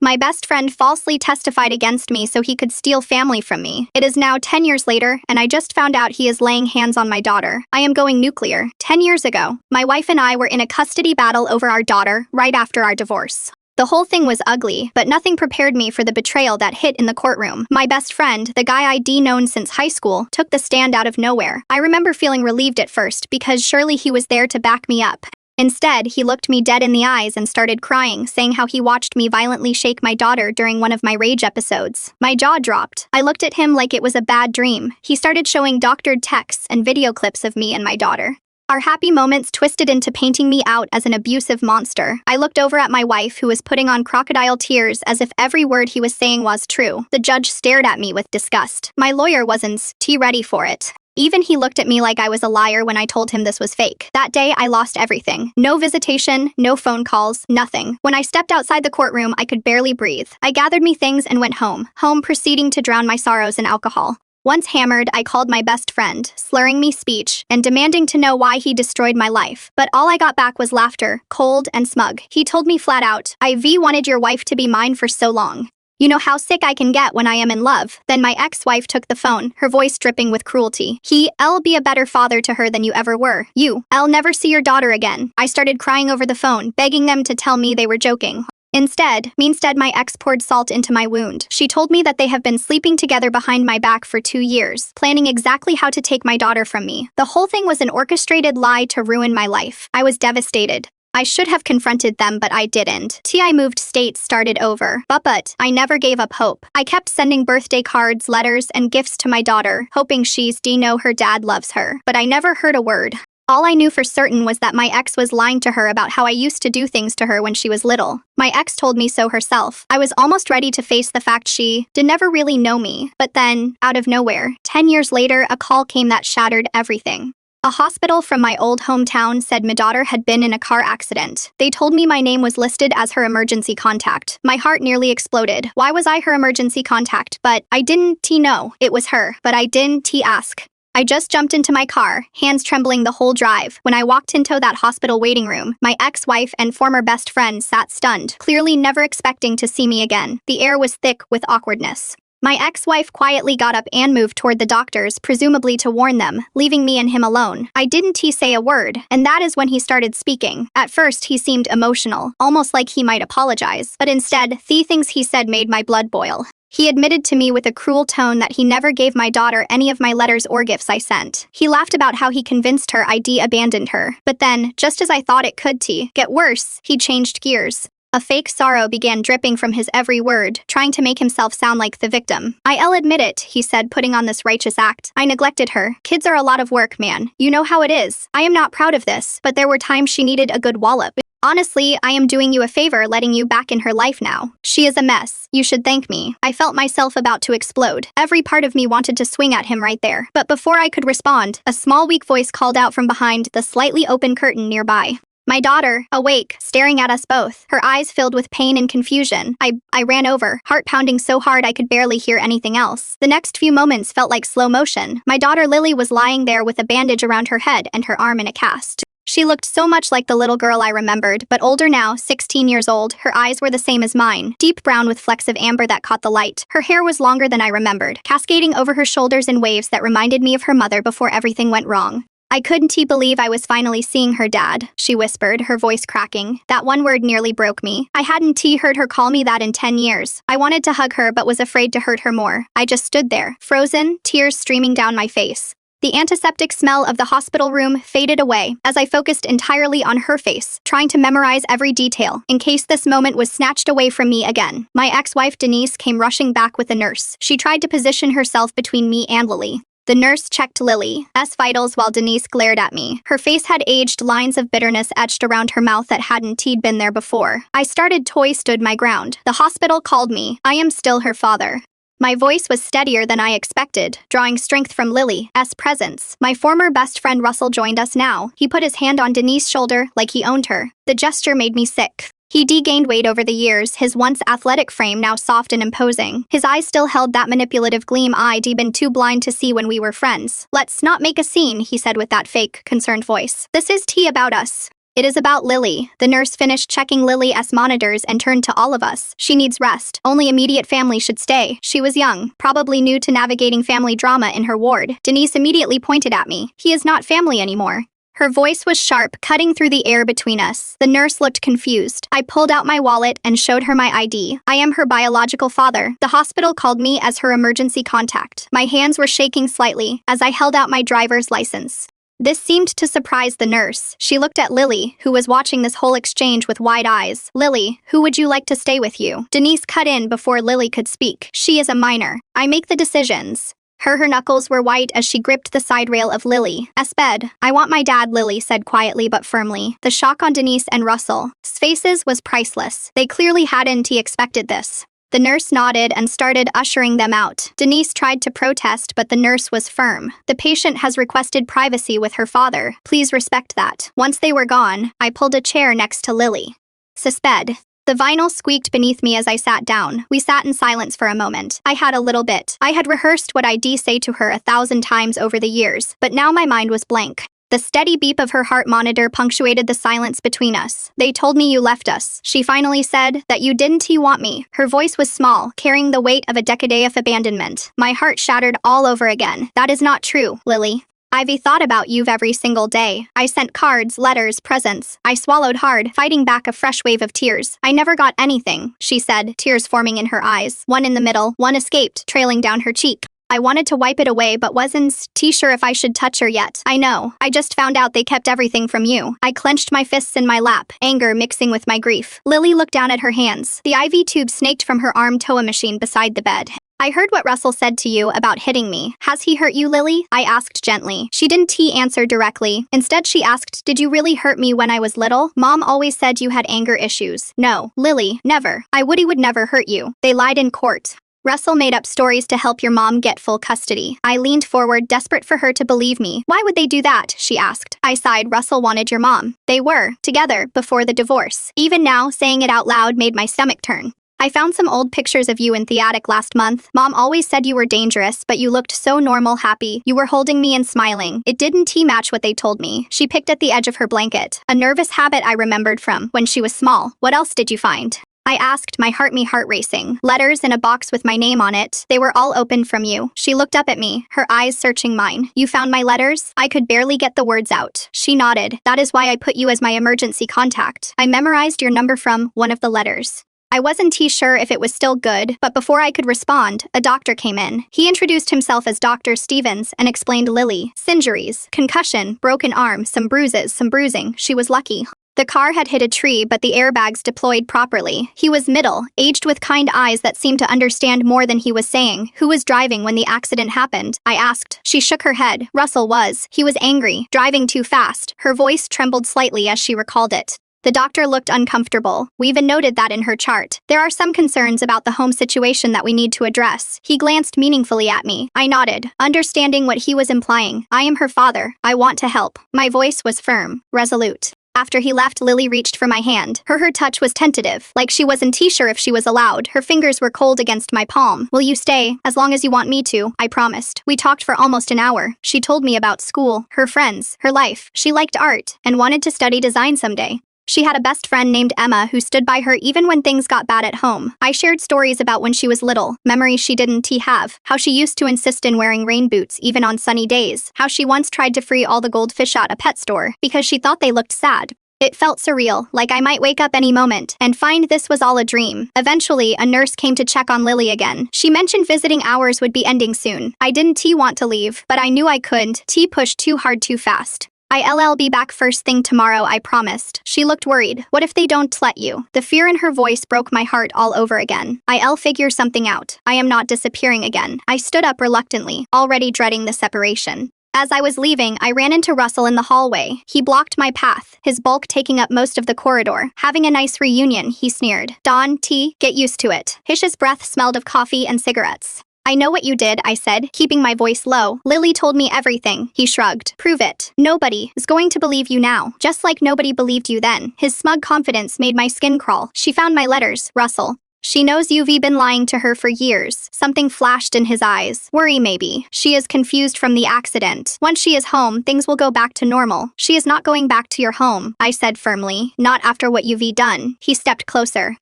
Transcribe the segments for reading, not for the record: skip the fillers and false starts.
My best friend falsely testified against me so he could steal family from me. It is now 10 years later, and I just found out he is laying hands on my daughter. I am going nuclear. 10 years ago, my wife and I were in a custody battle over our daughter right after our divorce. The whole thing was ugly, but nothing prepared me for the betrayal that hit in the courtroom. My best friend, the guy I'd known since high school, took the stand out of nowhere. I remember feeling relieved at first because surely he was there to back me up. Instead, he looked me dead in the eyes and started crying, saying how he watched me violently shake my daughter during one of my rage episodes. My jaw dropped. I looked at him like it was a bad dream. He started showing doctored texts and video clips of me and my daughter. Our happy moments twisted into painting me out as an abusive monster. I looked over at my wife, who was putting on crocodile tears as if every word he was saying was true. The judge stared at me with disgust. My lawyer wasn't ready for it. Even he looked at me like I was a liar when I told him this was fake. That day, I lost everything. No visitation, no phone calls, nothing. When I stepped outside the courtroom, I could barely breathe. I gathered me things and went home, proceeding to drown my sorrows in alcohol. Once hammered, I called my best friend, slurring me speech and demanding to know why he destroyed my life. But all I got back was laughter, cold and smug. He told me flat out, "I've wanted your wife to be mine for so long. You know how sick I can get when I am in love." Then my ex-wife took the phone, her voice dripping with cruelty. "I'll be a better father to her than you ever were. I'll never see your daughter again." I started crying over the phone, begging them to tell me they were joking. Instead, my ex poured salt into my wound. She told me that they have been sleeping together behind my back for 2 years, planning exactly how to take my daughter from me. The whole thing was an orchestrated lie to ruin my life. I was devastated. I should have confronted them, but I didn't. I moved states, started over. But I never gave up hope. I kept sending birthday cards, letters, and gifts to my daughter, hoping she's know her dad loves her. But I never heard a word. All I knew for certain was that my ex was lying to her about how I used to do things to her when she was little. My ex told me so herself. I was almost ready to face the fact she did never really know me. But then, out of nowhere, 10 years later, a call came that shattered everything. A hospital from my old hometown said my daughter had been in a car accident. They told me my name was listed as her emergency contact. My heart nearly exploded. Why was I her emergency contact? But I didn't know it was her. But I didn't ask. I just jumped into my car, hands trembling the whole drive. When I walked into that hospital waiting room, my ex-wife and former best friend sat stunned, clearly never expecting to see me again. The air was thick with awkwardness. My ex-wife quietly got up and moved toward the doctors, presumably to warn them, leaving me and him alone. I didn't say a word, and that is when he started speaking. At first, he seemed emotional, almost like he might apologize, but instead, the things he said made my blood boil. He admitted to me with a cruel tone that he never gave my daughter any of my letters or gifts I sent. He laughed about how he convinced her I'd abandoned her. But then, just as I thought it could get worse, he changed gears. A fake sorrow began dripping from his every word, trying to make himself sound like the victim. "I'll admit it," he said, putting on this righteous act. "I neglected her. Kids are a lot of work, man. You know how it is. I am not proud of this, but there were times she needed a good wallop. Honestly, I am doing you a favor letting you back in her life now. She is a mess. You should thank me." I felt myself about to explode. Every part of me wanted to swing at him right there. But before I could respond, a small weak voice called out from behind the slightly open curtain nearby. My daughter, awake, staring at us both, her eyes filled with pain and confusion. I ran over, heart pounding so hard I could barely hear anything else. The next few moments felt like slow motion. My daughter Lily was lying there with a bandage around her head and her arm in a cast. She looked so much like the little girl I remembered, but older now, 16 years old. Her eyes were the same as mine, deep brown with flecks of amber that caught the light. Her hair was longer than I remembered, cascading over her shoulders in waves that reminded me of her mother before everything went wrong. "I couldn't believe I was finally seeing her dad," she whispered, her voice cracking. That one word nearly broke me. I hadn't heard her call me that in 10 years. I wanted to hug her but was afraid to hurt her more. I just stood there, frozen, tears streaming down my face. The antiseptic smell of the hospital room faded away as I focused entirely on her face, trying to memorize every detail, in case this moment was snatched away from me again. My ex-wife Denise came rushing back with a nurse. She tried to position herself between me and Lily. The nurse checked Lily's vitals while Denise glared at me. Her face had aged, lines of bitterness etched around her mouth that hadn't been there before. I stood my ground. The hospital called me. I am still her father. My voice was steadier than I expected, drawing strength from Lily's presence. My former best friend Russell joined us now. He put his hand on Denise's shoulder like he owned her. The gesture made me sick. He gained weight over the years, his once athletic frame now soft and imposing. His eyes still held that manipulative gleam I'd been too blind to see when we were friends. "Let's not make a scene," he said with that fake, concerned voice. "This is about us." It is about Lily. The nurse finished checking Lily's monitors and turned to all of us. She needs rest. Only immediate family should stay. She was young, probably new to navigating family drama in her ward. Denise immediately pointed at me. He is not family anymore. Her voice was sharp, cutting through the air between us. The nurse looked confused. I pulled out my wallet and showed her my ID. I am her biological father. The hospital called me as her emergency contact. My hands were shaking slightly as I held out my driver's license. This seemed to surprise the nurse. She looked at Lily, who was watching this whole exchange with wide eyes. Lily, who would you like to stay with you? Denise cut in before Lily could speak. She is a minor. I make the decisions. Her knuckles were white as she gripped the side rail of Lily's bed. I want my dad, Lily said quietly but firmly. The shock on Denise and Russell's faces was priceless. They clearly hadn't expected this. The nurse nodded and started ushering them out. Denise tried to protest, but the nurse was firm. The patient has requested privacy with her father. Please respect that. Once they were gone, I pulled a chair next to Lily. Suspend. The vinyl squeaked beneath me as I sat down. We sat in silence for a moment. I had a little bit. I had rehearsed what I'd say to her 1,000 times over the years, but now my mind was blank. The steady beep of her heart monitor punctuated the silence between us. They told me you left us. She finally said that you didn't want me. Her voice was small, carrying the weight of a decade of abandonment. My heart shattered all over again. That is not true, Lily. Ivy thought about you every single day. I sent cards, letters, presents. I swallowed hard, fighting back a fresh wave of tears. I never got anything, she said, tears forming in her eyes. One in the middle, one escaped, trailing down her cheek. I wanted to wipe it away but wasn't sure if I should touch her yet. I know. I just found out they kept everything from you. I clenched my fists in my lap, anger mixing with my grief. Lily looked down at her hands. The IV tube snaked from her arm to a machine beside the bed. I heard what Russell said to you about hitting me. Has he hurt you, Lily? I asked gently. She didn't answer directly. Instead, she asked, did you really hurt me when I was little? Mom always said you had anger issues. No, Lily, never. I would never hurt you. They lied in court. Russell made up stories to help your mom get full custody. I leaned forward, desperate for her to believe me. Why would they do that? She asked. I sighed. Russell wanted your mom. They were together before the divorce. Even now, saying it out loud made my stomach turn. I found some old pictures of you in the attic last month. Mom always said you were dangerous, but you looked so normal, happy. You were holding me and smiling. It didn't match what they told me. She picked at the edge of her blanket. A nervous habit I remembered from when she was small. What else did you find? I asked, my heart racing. Letters in a box with my name on it. They were all opened from you. She looked up at me, her eyes searching mine. You found my letters? I could barely get the words out. She nodded. That is why I put you as my emergency contact. I memorized your number from one of the letters. I wasn't sure if it was still good, but before I could respond, a doctor came in. He introduced himself as Dr. Stevens and explained Lily. Injuries, concussion, broken arm, some bruises, some bruising. She was lucky. The car had hit a tree, but the airbags deployed properly. He was middle-aged with kind eyes that seemed to understand more than he was saying. Who was driving when the accident happened? I asked. She shook her head. Russell was. He was angry, driving too fast. Her voice trembled slightly as she recalled it. The doctor looked uncomfortable. We even noted that in her chart. There are some concerns about the home situation that we need to address. He glanced meaningfully at me. I nodded, understanding what he was implying. I am her father. I want to help. My voice was firm, resolute. After he left, Lily reached for my hand. Her touch was tentative, like she wasn't sure if she was allowed. Her fingers were cold against my palm. Will you stay? As long as you want me to, I promised. We talked for almost an hour. She told me about school, her friends, her life. She liked art and wanted to study design someday. She had a best friend named Emma who stood by her even when things got bad at home. I shared stories about when she was little, memories she didn't have, how she used to insist in wearing rain boots even on sunny days, how she once tried to free all the goldfish at a pet store because she thought they looked sad. It felt surreal, like I might wake up any moment and find this was all a dream. Eventually, a nurse came to check on Lily again. She mentioned visiting hours would be ending soon. I didn't want to leave, but I knew I couldn't. Pushed too hard too fast. I'll be back first thing tomorrow, I promised. She looked worried. What if they don't let you? The fear in her voice broke my heart all over again. I'll figure something out. I am not disappearing again. I stood up reluctantly, already dreading the separation. As I was leaving, I ran into Russell in the hallway. He blocked my path, his bulk taking up most of the corridor. Having a nice reunion, he sneered. Dawn, get used to it. Hish's breath smelled of coffee and cigarettes. I know what you did, I said, keeping my voice low. Lily told me everything. He shrugged. Prove it. Nobody is going to believe you now, just like nobody believed you then. His smug confidence made my skin crawl. She found my letters, Russell. She knows you've been lying to her for years. Something flashed in his eyes. Worry maybe. She is confused from the accident. Once she is home, things will go back to normal. She is not going back to your home, I said firmly. Not after what you've done. He stepped closer.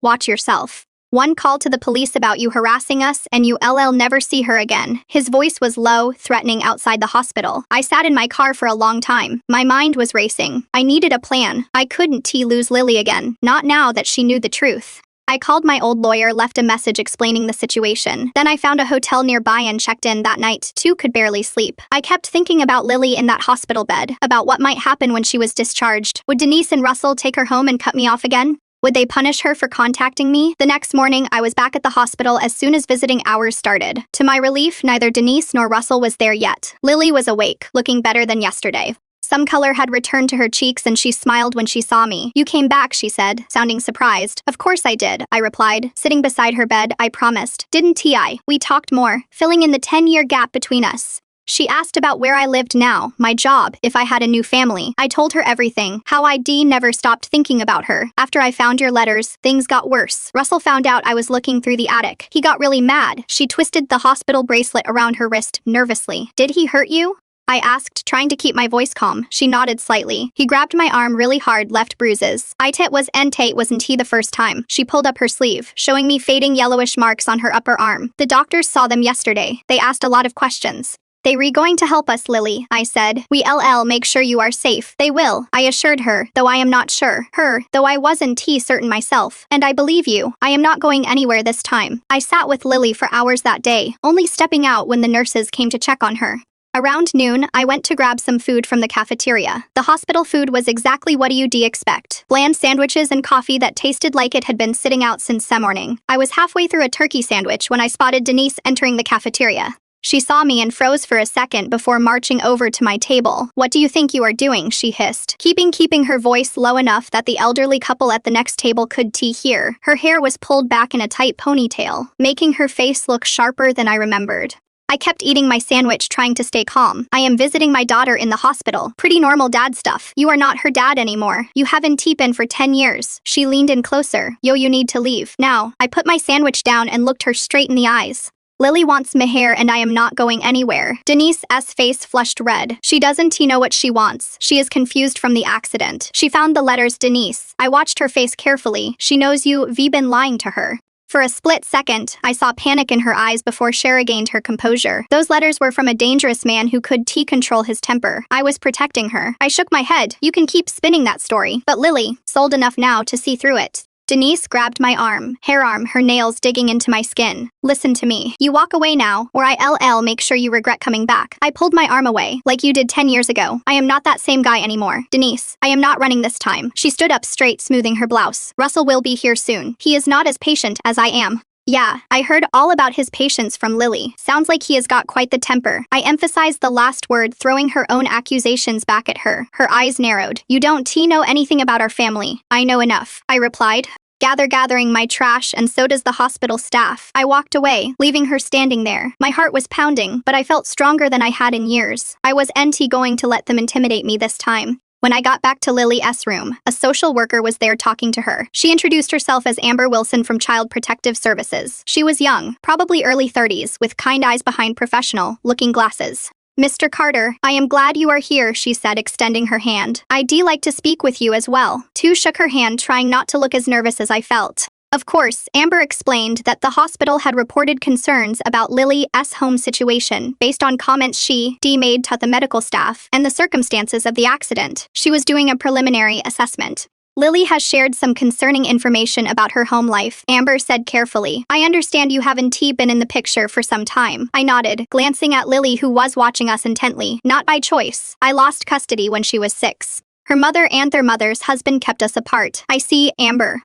Watch yourself. One call to the police about you harassing us, and you'll never see her again. His voice was low, threatening outside the hospital. I sat in my car for a long time. My mind was racing. I needed a plan. I couldn't lose Lily again. Not now that she knew the truth. I called my old lawyer, left a message explaining the situation. Then I found a hotel nearby and checked in that night. Too could barely sleep. I kept thinking about Lily in that hospital bed, about what might happen when she was discharged. Would Denise and Russell take her home and cut me off again? Would they punish her for contacting me? The next morning, I was back at the hospital as soon as visiting hours started. To my relief, neither Denise nor Russell was there yet. Lily was awake, looking better than yesterday. Some color had returned to her cheeks and she smiled when she saw me. You came back, she said, sounding surprised. Of course I did, I replied. Sitting beside her bed, I promised. Didn't I? We talked more, filling in the 10-year gap between us. She asked about where I lived now, my job, if I had a new family. I told her everything, how I never stopped thinking about her. After I found your letters, things got worse. Russell found out I was looking through the attic. He got really mad. She twisted the hospital bracelet around her wrist, nervously. Did he hurt you? I asked, trying to keep my voice calm. She nodded slightly. He grabbed my arm really hard, left bruises. Wasn't he the first time. She pulled up her sleeve, showing me fading yellowish marks on her upper arm. The doctors saw them yesterday. They asked a lot of questions. They were going to help us, Lily, I said. We'll make sure you are safe. They will, I assured her, though I am not sure. Though I wasn't certain myself. And I believe you. I am not going anywhere this time. I sat with Lily for hours that day, only stepping out when the nurses came to check on her. Around noon, I went to grab some food from the cafeteria. The hospital food was exactly what you'd expect. Bland sandwiches and coffee that tasted like it had been sitting out since morning. I was halfway through a turkey sandwich when I spotted Denise entering the cafeteria. She saw me and froze for a second before marching over to my table. What do you think you are doing? She hissed, keeping her voice low enough that the elderly couple at the next table could hear. Her hair was pulled back in a tight ponytail, making her face look sharper than I remembered. I kept eating my sandwich, trying to stay calm. I am visiting my daughter in the hospital. Pretty normal dad stuff. You are not her dad anymore. You haven't been for 10 years. She leaned in closer. You need to leave. Now. I put my sandwich down and looked her straight in the eyes. Lily wants Meher and I am not going anywhere. Denise's face flushed red. She doesn't know what she wants. She is confused from the accident. She found the letters. Denise. I watched her face carefully. She knows you've been lying to her. For a split second, I saw panic in her eyes before Shara gained her composure. Those letters were from a dangerous man who could control his temper. I was protecting her. I shook my head. You can keep spinning that story. But Lily, sold enough now to see through it. Denise grabbed my arm, her nails digging into my skin. Listen to me. You walk away now, or I'll make sure you regret coming back. I pulled my arm away, like you did 10 years ago. I am not that same guy anymore. Denise, I am not running this time. She stood up straight, smoothing her blouse. Russell will be here soon. He is not as patient as I am. Yeah, I heard all about his patience from Lily. Sounds like he has got quite the temper. I emphasized the last word, throwing her own accusations back at her. Her eyes narrowed. You don't know anything about our family. I know enough, I replied. Gathering my trash, and so does the hospital staff. I walked away, leaving her standing there. My heart was pounding, but I felt stronger than I had in years. I was going to let them intimidate me this time. When I got back to Lily's room, a social worker was there talking to her. She introduced herself as Amber Wilson from Child Protective Services. She was young, probably early 30s, with kind eyes behind professional-looking glasses. Mr. Carter, I am glad you are here, she said, extending her hand. I'd like to speak with you as well. Tu shook her hand, trying not to look as nervous as I felt. Of course, Amber explained that the hospital had reported concerns about Lily's home situation based on comments she made to the medical staff and the circumstances of the accident. She was doing a preliminary assessment. Lily has shared some concerning information about her home life, Amber said carefully. I understand you haven't been in the picture for some time. I nodded, glancing at Lily, who was watching us intently. Not by choice. I lost custody when she was 6. Her mother and their mother's husband kept us apart. I see, Amber.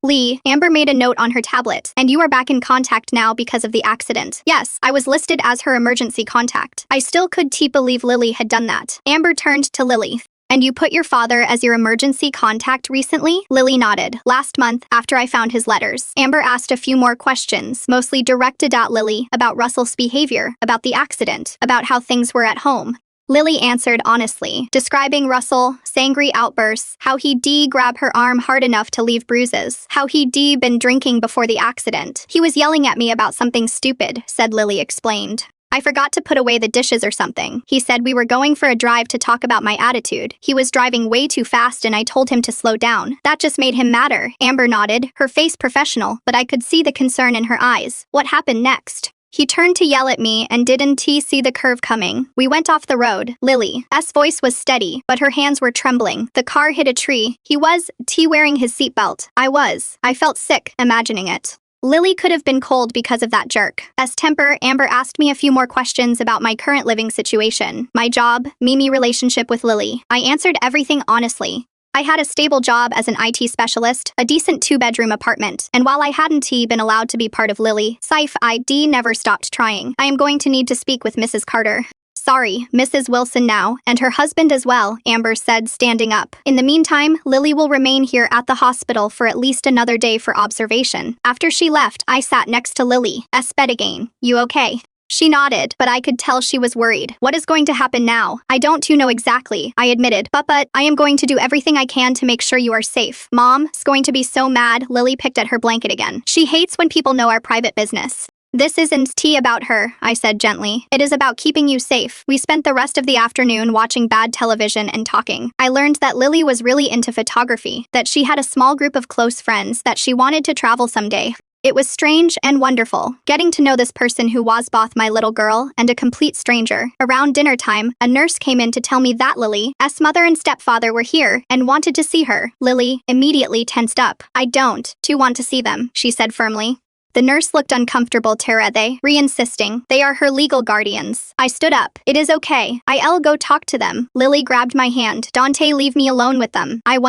Amber made a note on her tablet. And you are back in contact now because of the accident. Yes, I was listed as her emergency contact. I still could believe Lily had done that. Amber turned to Lily. And you put your father as your emergency contact recently? Lily nodded. Last month, after I found his letters. Amber asked a few more questions, mostly directed at Lily, about Russell's behavior, about the accident, about how things were at home. Lily answered honestly, describing Russell's angry outbursts, how he grab her arm hard enough to leave bruises, how he been drinking before the accident. He was yelling at me about something stupid, said Lily explained. I forgot to put away the dishes or something. He said we were going for a drive to talk about my attitude. He was driving way too fast and I told him to slow down. That just made him madder. Amber nodded, her face professional, but I could see the concern in her eyes. What happened next? He turned to yell at me and didn't he see the curve coming. We went off the road. Lily's voice was steady, but her hands were trembling. The car hit a tree. He was wearing his seatbelt. I felt sick, imagining it. Lily could have been cold because of that jerk. Temper, Amber asked me a few more questions about my current living situation, my job, Mimi relationship with Lily. I answered everything honestly. I had a stable job as an IT specialist, a decent 2-bedroom apartment, and while I hadn't been allowed to be part of Lily's life, I never stopped trying. I am going to need to speak with Mrs. Carter. Sorry, Mrs. Wilson now, and her husband as well, Amber said, standing up. In the meantime, Lily will remain here at the hospital for at least another day for observation. After she left, I sat next to Lily's bed again. You okay? She nodded, but I could tell she was worried. What is going to happen now? I don't know exactly, I admitted. But I am going to do everything I can to make sure you are safe. Mom's going to be so mad. Lily picked at her blanket again. She hates when people know our private business. This isn't about her, I said gently. It is about keeping you safe. We spent the rest of the afternoon watching bad television and talking. I learned that Lily was really into photography, that she had a small group of close friends, that she wanted to travel someday. It was strange and wonderful, getting to know this person who was both my little girl and a complete stranger. Around dinner time, a nurse came in to tell me that Lily's mother and stepfather were here and wanted to see her. Lily immediately tensed up. I don't want to see them, she said firmly. The nurse looked uncomfortable. They re-insisting. They are her legal guardians. I stood up. It is okay. I'll go talk to them. Lily grabbed my hand. Dante, leave me alone with them. I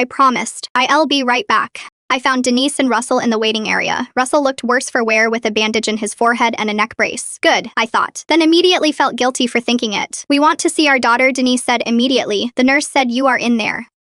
promised. I'll be right back. I found Denise and Russell in the waiting area. Russell looked worse for wear with a bandage in his forehead and a neck brace. Good, I thought. Then immediately felt guilty for thinking it. We want to see our daughter, Denise said immediately. The nurse said you are in there.